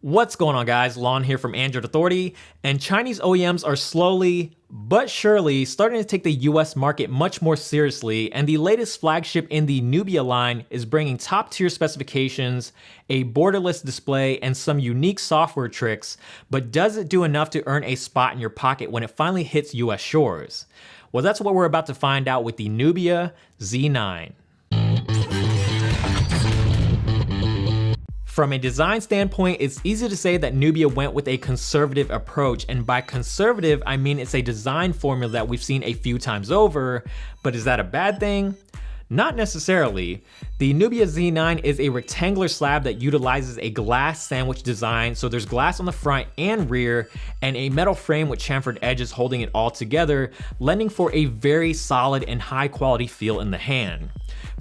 What's going on, guys? Lon here from Android Authority, and Chinese OEMs are slowly but surely starting to take the US market much more seriously, and the latest flagship in the Nubia line is bringing top tier specifications, a borderless display, and some unique software tricks, but does it do enough to earn a spot in your pocket when it finally hits US shores? Well, that's what we're about to find out with the Nubia Z9. From a design standpoint, it's easy to say that Nubia went with a conservative approach, and by conservative, I mean it's a design formula that we've seen a few times over, but is that a bad thing? Not necessarily. The Nubia Z9 is a rectangular slab that utilizes a glass sandwich design, so there's glass on the front and rear, and a metal frame with chamfered edges holding it all together, lending for a very solid and high quality feel in the hand.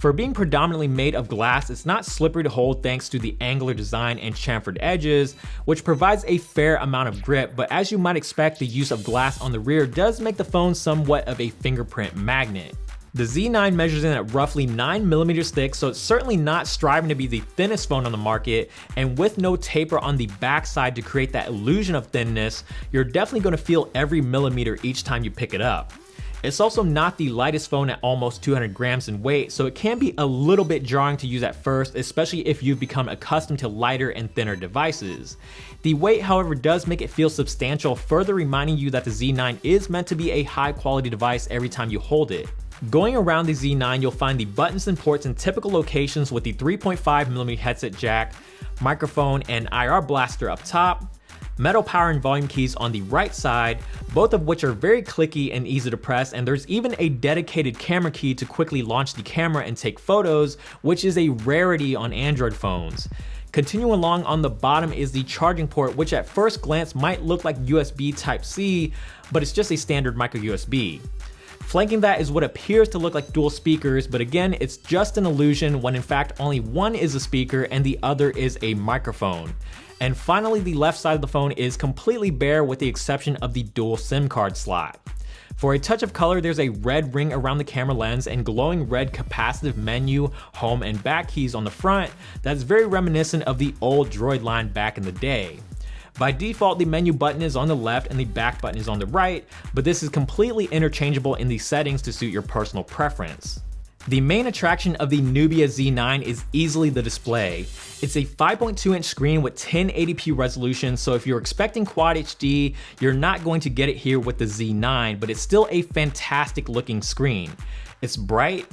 For being predominantly made of glass, it's not slippery to hold thanks to the angular design and chamfered edges, which provides a fair amount of grip, but as you might expect, the use of glass on the rear does make the phone somewhat of a fingerprint magnet. The Z9 measures in at roughly 9mm thick, so it's certainly not striving to be the thinnest phone on the market, and with no taper on the backside to create that illusion of thinness, you're definitely going to feel every millimeter each time you pick it up. It's also not the lightest phone at almost 200 grams in weight, so it can be a little bit jarring to use at first, especially if you've become accustomed to lighter and thinner devices. The weight, however, does make it feel substantial, further reminding you that the Z9 is meant to be a high quality device every time you hold it. Going around the Z9, you'll find the buttons and ports in typical locations with the 3.5mm headset jack, microphone, and IR blaster up top, metal power and volume keys on the right side, both of which are very clicky and easy to press, and there's even a dedicated camera key to quickly launch the camera and take photos, which is a rarity on Android phones. Continuing along, on the bottom is the charging port, which at first glance might look like USB Type-C, but it's just a standard micro USB. Flanking that is what appears to look like dual speakers, but again, it's just an illusion when in fact only one is a speaker and the other is a microphone. And finally, the left side of the phone is completely bare with the exception of the dual SIM card slot. For a touch of color, there's a red ring around the camera lens and glowing red capacitive menu, home, and back keys on the front that's very reminiscent of the old Droid line back in the day. By default, the menu button is on the left and the back button is on the right, but this is completely interchangeable in the settings to suit your personal preference. The main attraction of the Nubia Z9 is easily the display. It's a 5.2-inch screen with 1080p resolution, so if you're expecting Quad HD, you're not going to get it here with the Z9, but it's still a fantastic looking screen. It's bright,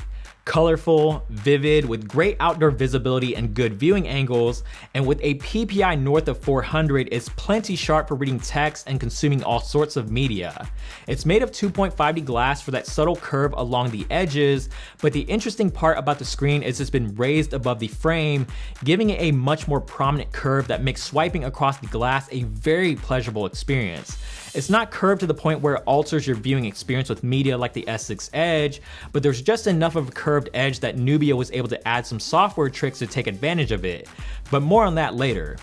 colorful, vivid, with great outdoor visibility and good viewing angles, and with a PPI north of 400, it's plenty sharp for reading text and consuming all sorts of media. It's made of 2.5D glass for that subtle curve along the edges, but the interesting part about the screen is it's been raised above the frame, giving it a much more prominent curve that makes swiping across the glass a very pleasurable experience. It's not curved to the point where it alters your viewing experience with media like the S6 Edge, but there's just enough of a curved edge that Nubia was able to add some software tricks to take advantage of it, but more on that later.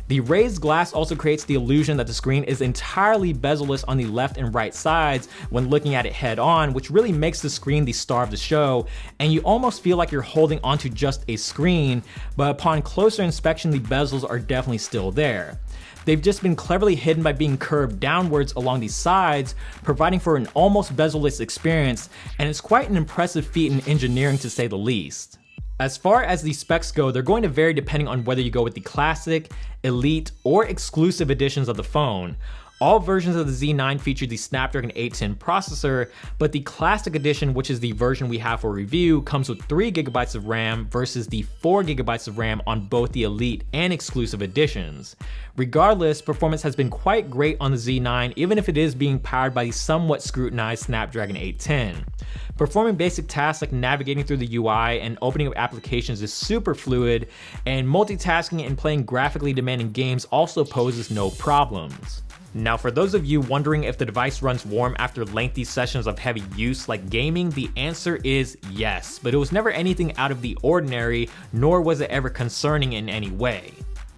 The raised glass also creates the illusion that the screen is entirely bezel-less on the left and right sides when looking at it head on, which really makes the screen the star of the show, and you almost feel like you're holding onto just a screen, but upon closer inspection, the bezels are definitely still there. They've just been cleverly hidden by being curved downwards along the sides, providing for an almost bezel-less experience, and it's quite an impressive feat in engineering to say the least. As far as the specs go, they're going to vary depending on whether you go with the classic, elite, or exclusive editions of the phone. All versions of the Z9 feature the Snapdragon 810 processor, but the Classic Edition, which is the version we have for review, comes with 3GB of RAM versus the 4GB of RAM on both the Elite and exclusive editions. Regardless, performance has been quite great on the Z9, even if it is being powered by the somewhat scrutinized Snapdragon 810. Performing basic tasks like navigating through the UI and opening up applications is super fluid, and multitasking and playing graphically demanding games also poses no problems. Now, for those of you wondering if the device runs warm after lengthy sessions of heavy use like gaming, the answer is yes, but it was never anything out of the ordinary, nor was it ever concerning in any way.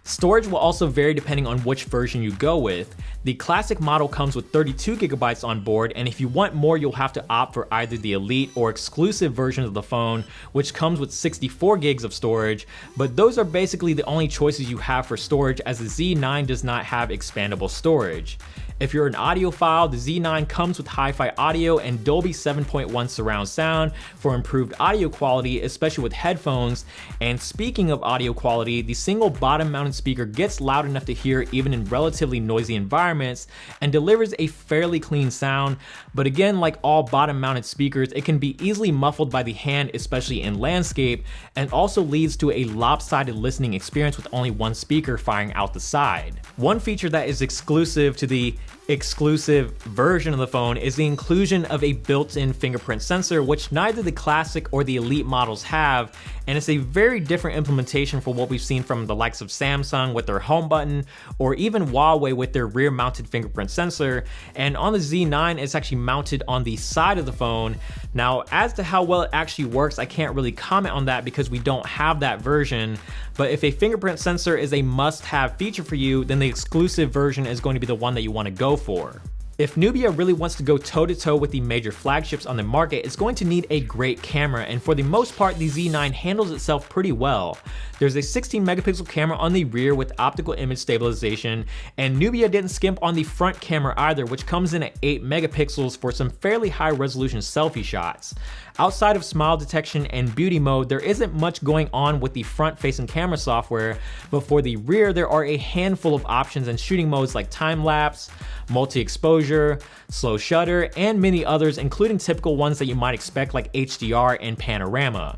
Storage will also vary depending on which version you go with. The classic model comes with 32 gigabytes on board, and if you want more, you'll have to opt for either the Elite or exclusive version of the phone, which comes with 64 gigs of storage, but those are basically the only choices you have for storage, as the Z9 does not have expandable storage. If you're an audiophile, the Z9 comes with hi-fi audio and Dolby 7.1 surround sound for improved audio quality, especially with headphones. And speaking of audio quality, the single bottom mounted speaker gets loud enough to hear even in relatively noisy environments and delivers a fairly clean sound. But again, like all bottom mounted speakers, it can be easily muffled by the hand, especially in landscape, and also leads to a lopsided listening experience with only one speaker firing out the side. One feature that is exclusive to the exclusive version of the phone is the inclusion of a built-in fingerprint sensor, which neither the classic or the Elite models have, and it's a very different implementation for what we've seen from the likes of Samsung with their home button, or even Huawei with their rear mounted fingerprint sensor. And on the Z9, it's actually mounted on the side of the phone. Now, as to how well it actually works, I can't really comment on that because we don't have that version, but if a fingerprint sensor is a must-have feature for you, then the exclusive version is going to be the one that you want to go for. If Nubia really wants to go toe-to-toe with the major flagships on the market, it's going to need a great camera, and for the most part, the Z9 handles itself pretty well. There's a 16 megapixel camera on the rear with optical image stabilization, and Nubia didn't skimp on the front camera either, which comes in at 8 megapixels for some fairly high resolution selfie shots. Outside of smile detection and beauty mode, there isn't much going on with the front-facing camera software, but for the rear, there are a handful of options and shooting modes like time-lapse, multi-exposure, slow shutter, and many others, including typical ones that you might expect like HDR and panorama.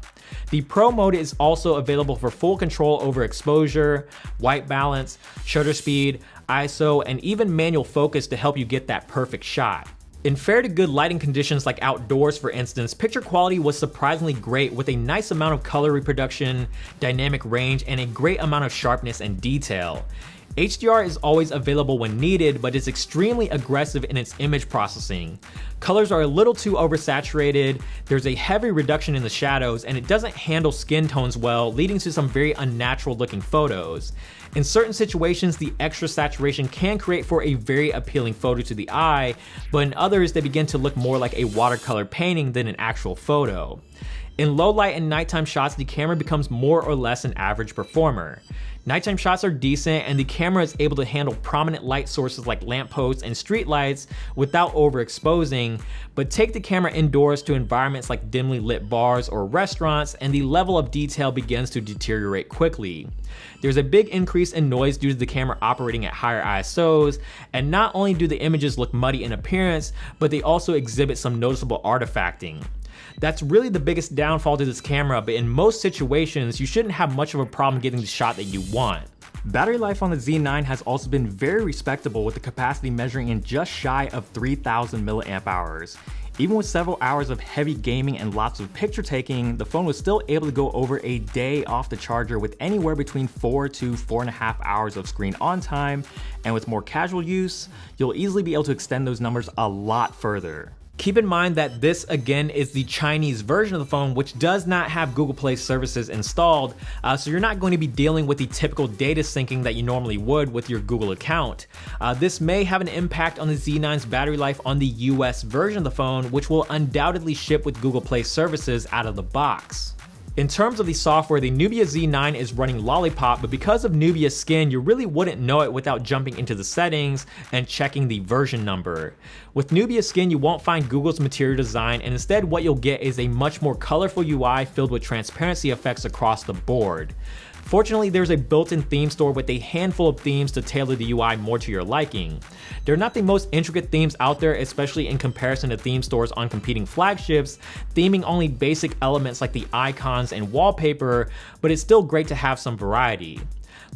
The Pro mode is also available for full control over exposure, white balance, shutter speed, ISO, and even manual focus to help you get that perfect shot. In fair to good lighting conditions like outdoors, for instance, picture quality was surprisingly great with a nice amount of color reproduction, dynamic range, and a great amount of sharpness and detail. HDR is always available when needed, but it's extremely aggressive in its image processing. Colors are a little too oversaturated, there's a heavy reduction in the shadows, and it doesn't handle skin tones well, leading to some very unnatural looking photos. In certain situations, the extra saturation can create for a very appealing photo to the eye, but in others, they begin to look more like a watercolor painting than an actual photo. In low light and nighttime shots, the camera becomes more or less an average performer. Nighttime shots are decent, and the camera is able to handle prominent light sources like lampposts and street lights without overexposing, but take the camera indoors to environments like dimly lit bars or restaurants, and the level of detail begins to deteriorate quickly. There's a big increase in noise due to the camera operating at higher ISOs, and not only do the images look muddy in appearance, but they also exhibit some noticeable artifacting. That's really the biggest downfall to this camera, but in most situations, you shouldn't have much of a problem getting the shot that you want. Battery life on the Z9 has also been very respectable, with the capacity measuring in just shy of 3,000 milliamp hours. Even with several hours of heavy gaming and lots of picture taking, the phone was still able to go over a day off the charger with anywhere between 4 to 4.5 hours of screen on time, and with more casual use, you'll easily be able to extend those numbers a lot further. Keep in mind that this again is the Chinese version of the phone, which does not have Google Play services installed, so you're not going to be dealing with the typical data syncing that you normally would with your Google account. This may have an impact on the Z9's battery life on the US version of the phone, which will undoubtedly ship with Google Play services out of the box. In terms of the software, the Nubia Z9 is running Lollipop, but because of Nubia Skin, you really wouldn't know it without jumping into the settings and checking the version number. With Nubia Skin, you won't find Google's material design, and instead what you'll get is a much more colorful UI filled with transparency effects across the board. Fortunately, there's a built-in theme store with a handful of themes to tailor the UI more to your liking. They're not the most intricate themes out there, especially in comparison to theme stores on competing flagships, theming only basic elements like the icons and wallpaper, but it's still great to have some variety.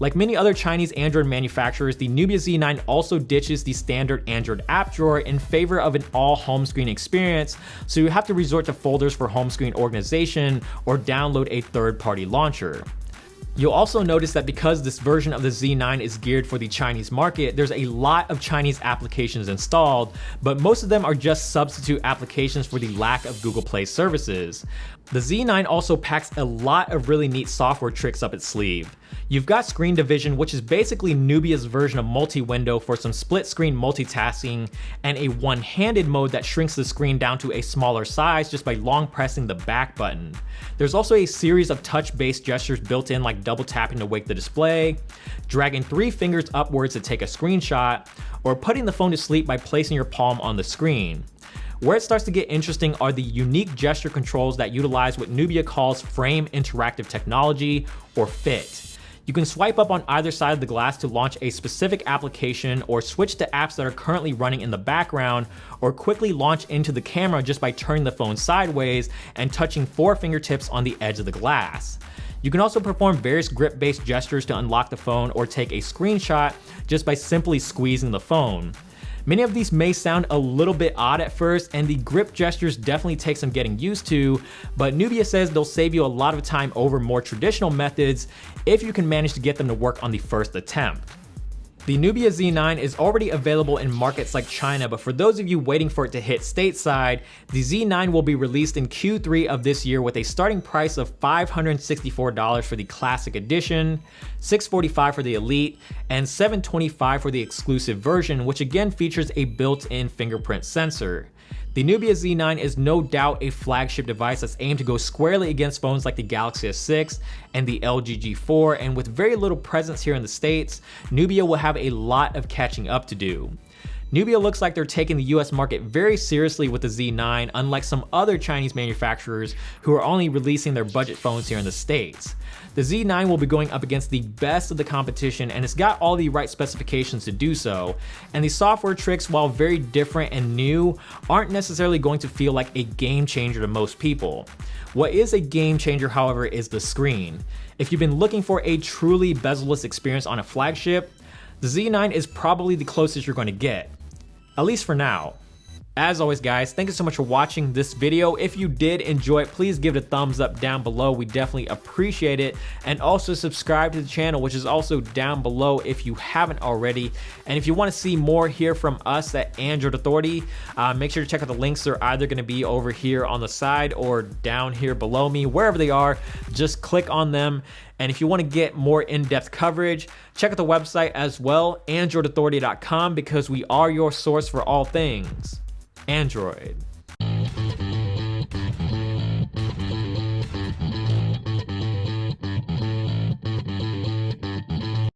Like many other Chinese Android manufacturers, the Nubia Z9 also ditches the standard Android app drawer in favor of an all home screen experience, so you have to resort to folders for home screen organization or download a third-party launcher. You'll also notice that because this version of the Z9 is geared for the Chinese market, there's a lot of Chinese applications installed, but most of them are just substitute applications for the lack of Google Play services. The Z9 also packs a lot of really neat software tricks up its sleeve. You've got screen division, which is basically Nubia's version of multi-window for some split screen multitasking, and a one-handed mode that shrinks the screen down to a smaller size just by long pressing the back button. There's also a series of touch-based gestures built in, like double tapping to wake the display, dragging 3 fingers upwards to take a screenshot, or putting the phone to sleep by placing your palm on the screen. Where it starts to get interesting are the unique gesture controls that utilize what Nubia calls frame interactive technology, or FIT. You can swipe up on either side of the glass to launch a specific application, or switch to apps that are currently running in the background, or quickly launch into the camera just by turning the phone sideways and touching 4 fingertips on the edge of the glass. You can also perform various grip-based gestures to unlock the phone or take a screenshot just by simply squeezing the phone. Many of these may sound a little bit odd at first, and the grip gestures definitely take some getting used to, but Nubia says they'll save you a lot of time over more traditional methods if you can manage to get them to work on the first attempt. The Nubia Z9 is already available in markets like China, but for those of you waiting for it to hit stateside, the Z9 will be released in Q3 of this year with a starting price of $564 for the Classic Edition, $645 for the Elite, and $725 for the exclusive version, which again features a built-in fingerprint sensor. The Nubia Z9 is no doubt a flagship device that's aimed to go squarely against phones like the Galaxy S6 and the LG G4, and with very little presence here in the States, Nubia will have a lot of catching up to do. Nubia looks like they're taking the US market very seriously with the Z9, unlike some other Chinese manufacturers who are only releasing their budget phones here in the States. The Z9 will be going up against the best of the competition, and it's got all the right specifications to do so, and the software tricks, while very different and new, aren't necessarily going to feel like a game changer to most people. What is a game changer, however, is the screen. If you've been looking for a truly bezel-less experience on a flagship, the Z9 is probably the closest you're going to get. At least for now. As always guys, thank you so much for watching this video. If you did enjoy it, please give it a thumbs up down below. We definitely appreciate it. And also subscribe to the channel, which is also down below if you haven't already. And if you want to see more here from us at Android Authority, make sure to check out the links. They're either going to be over here on the side or down here below me, wherever they are. Just click on them. And if you want to get more in-depth coverage, check out the website as well, androidauthority.com, because we are your source for all things Android.